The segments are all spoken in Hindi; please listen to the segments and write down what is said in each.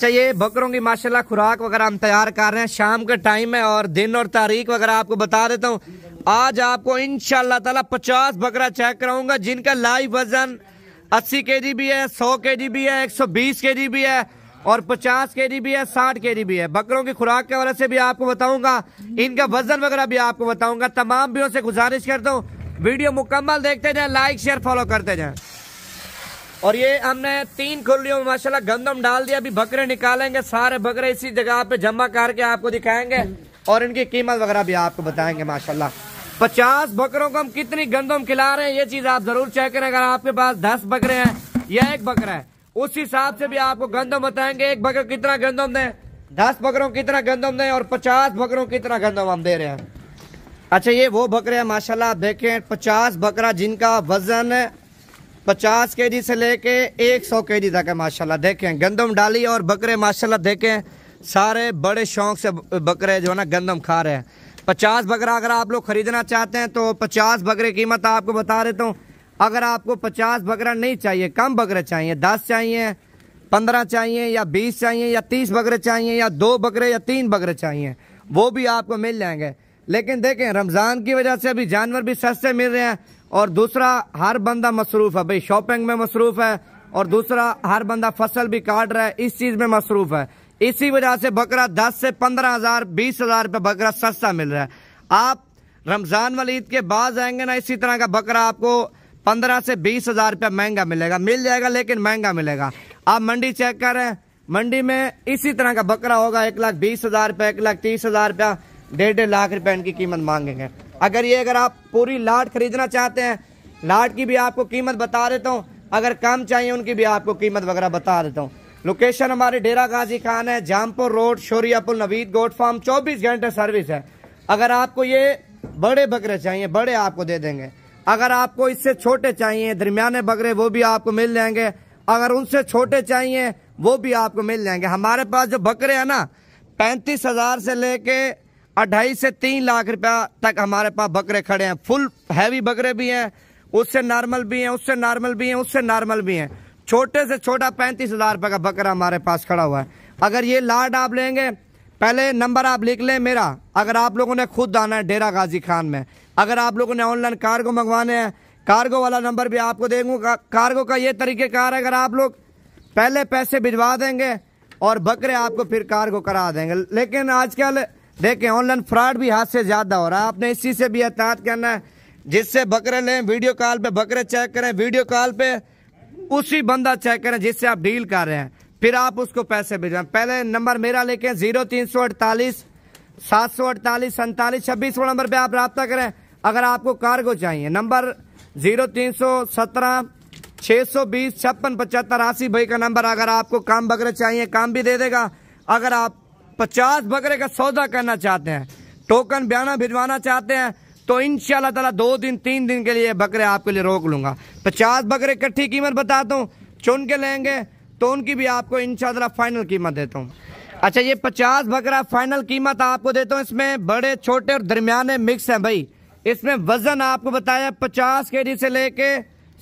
अच्छा, ये बकरों की माशाल्लाह खुराक वगैरह हम तैयार कर रहे हैं। शाम का टाइम है और दिन और तारीख वगैरह आपको बता देता हूँ। आज आपको इंशाल्लाह ताला 50 बकरा चेक कराऊंगा जिनका लाइव वजन 80 kg भी है, 100 kg भी है, 120 kg भी है और 50 kg भी है, 60 kg भी है। बकरों की खुराक के वजह से भी आपको बताऊंगा, इनका वजन वगैरह भी आपको बताऊंगा। तमाम भाइयों से गुजारिश करता हूँ वीडियो मुकम्मल देखते जाए, लाइक शेयर फॉलो करते जाए। और ये हमने 3 खुलियों में माशाल्लाह गंदम डाल दिया। अभी बकरे निकालेंगे, सारे बकरे इसी जगह पे जमा करके आपको दिखाएंगे और इनकी कीमत वगैरह भी आपको बताएंगे। माशाल्लाह 50 बकरों को हम कितनी गंदम खिला रहे हैं ये चीज आप जरूर चेक करें। अगर आपके पास 10 बकरे हैं या 1 बकरा है, उस हिसाब से भी आपको गंदम बताएंगे। 1 बकरा कितना गंदम दें, 10 बकरों कितना गंदम दें और 50 बकरों कितना गंदम हम दे रहे हैं। अच्छा, ये वो बकरे हैं माशाल्लाह, देखें 50 बकरा जिनका वजन 50 kg से लेके 100 kg तक है माशाल्लाह। देखें गंदम डाली और बकरे माशाल्लाह देखें सारे बड़े शौक से बकरे जो है ना गंदम खा रहे हैं। 50 बकरा अगर आप लोग खरीदना चाहते हैं तो 50 बकरे कीमत आपको बता देता हूँ। अगर आपको 50 बकरा नहीं चाहिए, कम बकरे चाहिए, 10 चाहिए, 15 चाहिए या 20 चाहिए या 30 बकरे चाहिए या 2 बकरे या 3 बकरे चाहिए, वो भी आपको मिल जाएंगे। लेकिन देखें रमजान की वजह से अभी जानवर भी सस्ते मिल रहे हैं और दूसरा हर बंदा मसरूफ है भाई, शॉपिंग में मसरूफ है और दूसरा हर बंदा फसल भी काट रहा है, इस चीज में मसरूफ है। इसी वजह से बकरा 10 से 15,000 20,000 रुपये बकरा सस्ता मिल रहा है। आप रमजान वाली ईद के बाद आएंगे ना, इसी तरह का बकरा आपको 15 से 20,000 रुपये महंगा मिलेगा, मिल जाएगा लेकिन महंगा मिलेगा। आप मंडी चेक करें, मंडी में इसी तरह का बकरा होगा 1,20,000 रुपये, 1,30,000 रुपया, 1.5 लाख रुपए इनकी कीमत मांगेंगे। अगर आप पूरी लाट खरीदना चाहते हैं, लाट की भी आपको कीमत बता देता हूँ। अगर कम चाहिए उनकी भी आपको कीमत वगैरह बता देता हूँ। लोकेशन हमारे डेरा गाजी खान है, Jampur road, Shoriapul, Naveed goat farm. 24 घंटे सर्विस है। अगर आपको ये बड़े बकरे चाहिए, बड़े आपको दे देंगे। अगर आपको इससे छोटे चाहिए, दरमियाने बकरे, वो भी आपको मिल जाएंगे। अगर उनसे छोटे चाहिए वो भी आपको मिल जाएंगे। हमारे पास जो बकरे है ना 35,000 से लेके 2.5 से 3 लाख रुपया तक हमारे पास बकरे खड़े हैं। फुल हैवी बकरे भी हैं, उससे नॉर्मल भी हैं, उससे नॉर्मल भी हैं, उससे नॉर्मल भी हैं। छोटे से छोटा 35,000 रुपये का बकरा हमारे पास खड़ा हुआ है। अगर ये लाट आप लेंगे, पहले नंबर आप लिख लें मेरा। अगर आप लोगों ने खुद आना है डेरा गाजी खान में, अगर आप लोगों ने ऑनलाइन कार्गो मंगवाने हैं, कार्गो वाला नंबर भी आपको देंगे। कार्गो का ये तरीकेकार है, अगर आप लोग पहले पैसे भिजवा देंगे और बकरे आपको फिर कार्गो करा देंगे। लेकिन आजकल देखें ऑनलाइन फ्रॉड भी हाथ से ज्यादा हो रहा है। आपने इसी से भी एहतियात करना है। जिससे बकरे लें, वीडियो कॉल पे बकरे चेक करें, वीडियो कॉल पे उसी बंदा चेक करें जिससे आप डील कर रहे हैं, फिर आप उसको पैसे भेजें। पहले नंबर मेरा लेके 0348 748 47 26 नंबर पे आप रब्ता करें। अगर आपको कार्गो चाहिए, नंबर 0317 620 56 75 80 भाई का नंबर। अगर आपको काम बकरे चाहिए, काम भी दे देगा। अगर आप 50 बकरे का सौदा करना चाहते हैं, टोकन बयाना भिजवाना चाहते हैं, तो इंशाल्लाह ताला 2 दिन 3 दिन के लिए बकरे आपके लिए रोक लूंगा। 50 बकरे इकट्ठी कीमत बताता हूँ, चुन के लेंगे तो उनकी भी आपको इंशाल्लाह फाइनल कीमत देता हूँ। अच्छा, ये 50 बकरा फाइनल कीमत आपको देता हूँ। इसमें बड़े छोटे और दरमियाने मिक्स हैं भाई। इसमें वजन आपको बताया 50 kg से लेके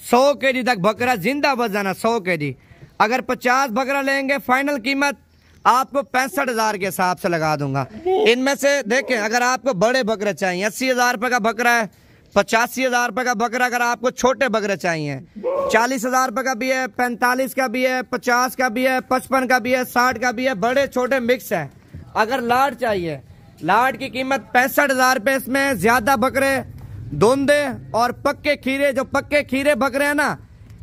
100 kg तक बकरा जिंदा वजन है, 100 kg। अगर 50 बकरा लेंगे फाइनल कीमत आपको 65,000 के हिसाब से लगा दूंगा। इनमें से देखें, अगर आपको बड़े बकरे चाहिए 80,000 रुपये का बकरा है, 85,000 रुपये का बकरा। अगर आपको छोटे बकरे चाहिए 40,000 रुपये का भी है, 45 का भी है, 50 का भी है, 55 का भी है, 60 का भी है, बड़े छोटे मिक्स है। अगर लाट चाहिए, लाट की कीमत 65,000 रुपये। इसमें ज्यादा बकरे धुंधे और पक्के खीरे, जो पक्के खीरे बकरे हैं ना,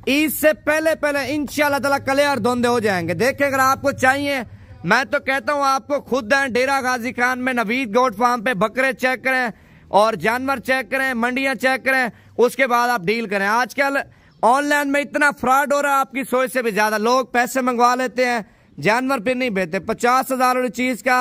इससे पहले इंशाल्लाह ताला क्लियर धुंधे हो जाएंगे। देखिए अगर आपको चाहिए, मैं तो कहता हूँ आपको खुद आए डेरा गाजी खान में, नवीद गोट फार्म पे, बकरे चेक करें और जानवर चेक करें, मंडियां चेक करें, उसके बाद आप डील करें। आजकल ऑनलाइन में इतना फ्रॉड हो रहा है, आपकी सोच से भी ज्यादा। लोग पैसे मंगवा लेते हैं, जानवर फिर नहीं भेजते। 50,000 वाली चीज का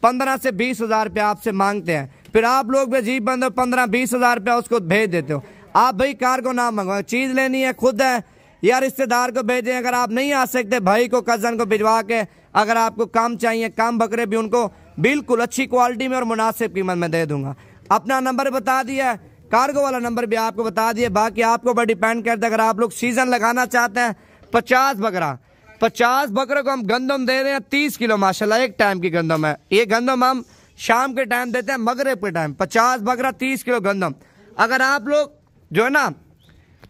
15 से 20,000 रुपया आपसे मांगते हैं, फिर आप लोग भी अजीब बंदे 15-20,000 रुपया उसको भेज देते हो। आप भाई कार्गो ना मंगवाओ, चीज लेनी है खुद है या रिश्तेदार को भेजें। अगर आप नहीं आ सकते, भाई को, कजन को भिजवा के, अगर आपको काम चाहिए, काम बकरे भी उनको बिल्कुल अच्छी क्वालिटी में और मुनासिब कीमत में दे दूंगा। अपना नंबर बता दिया, कार्गो वाला नंबर भी आपको बता दिया। बाकी आपको पर डिपेंड करता है। अगर आप लोग सीजन लगाना चाहते हैं, 50 बकरा 50 बकरों को हम गंदम दे रहे हैं 30 किलो माशाल्लाह, एक टाइम की गंदम है। ये गंदम हम शाम के टाइम देते हैं, मगरिब के टाइम। 50 बकरा 30 किलो गंदम। अगर आप लोग जो है ना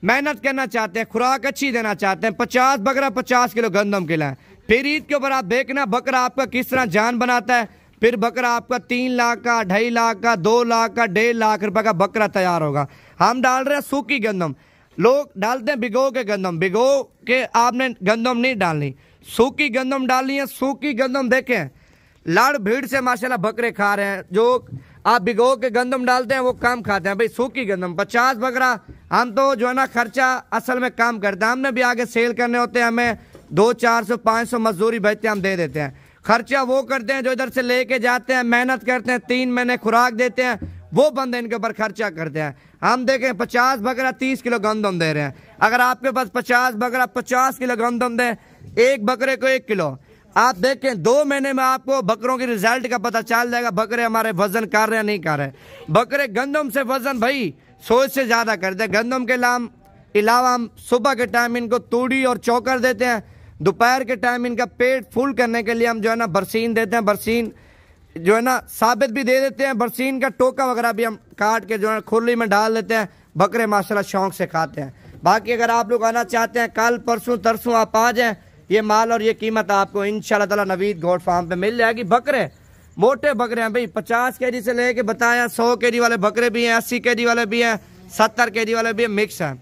मेहनत करना चाहते हैं, खुराक अच्छी देना चाहते हैं, 50 बकरा 50 किलो गंदम खिलाएं। फिर ईद के ऊपर आप देखना बकरा आपका किस तरह जान बनाता है। फिर बकरा आपका 3 लाख का, 2.5 लाख का, 2 लाख का, 1.5 लाख रुपए का बकरा तैयार होगा। हम डाल रहे हैं सूखी गंदम। लोग डालते हैं भिगो के गंदम, भिगो के आपने गंदम नहीं डालनी, सूखी गंदम डालनी है। सूखी गंदम देखें लाड़ भीड़ से माशाल्लाह बकरे खा रहे हैं। जो आप भिगो के गंदम डालते हैं वो कम खाते हैं भाई। सूखी गंदम 50 बकरा हम तो जो है ना खर्चा असल में कम करते हैं। हमने भी आगे सेल करने होते हैं, हमें 200, 400, 500 मजदूरी भेजते हैं, हम दे देते हैं। खर्चा वो करते हैं जो इधर से लेके जाते हैं, मेहनत करते हैं, 3 महीने खुराक देते हैं, वो बंदे इनके ऊपर खर्चा करते हैं। हम देखें 50 बकरा 30 किलो गंदम दे रहे हैं। अगर आपके पास 50 बकरा 50 किलो गंदम दे, एक बकरे को 1 किलो, आप देखें 2 महीने में आपको बकरों की रिजल्ट का पता चल जाएगा बकरे हमारे वजन कर रहे हैं नहीं कर रहे। बकरे गंदम से वजन भाई सोच से ज्यादा करते हैं। गंदम के अलावा हम सुबह के टाइम इनको तूड़ी और चौकर देते हैं। दोपहर के टाइम इनका पेट फुल करने के लिए हम जो है ना बरसीन देते हैं। बरसीन जो है ना साबित भी दे देते हैं। बरसीन का टोका वगैरह भी हम काट के जो है खुरली में डाल देते हैं। बकरे माशाल्लाह शौक से खाते हैं। बाकी अगर आप लोग आना चाहते हैं कल परसों तरसों आप आ जाएं, ये माल और ये कीमत आपको इंशाल्लाह ताला नवीद गोट फार्म पे मिल जाएगी। बकरे मोटे बकरे हैं भाई, 50 केजी से लेके बताया 100 केजी वाले बकरे भी हैं, 80 केजी वाले भी हैं, 70 केजी वाले भी हैं, मिक्स हैं।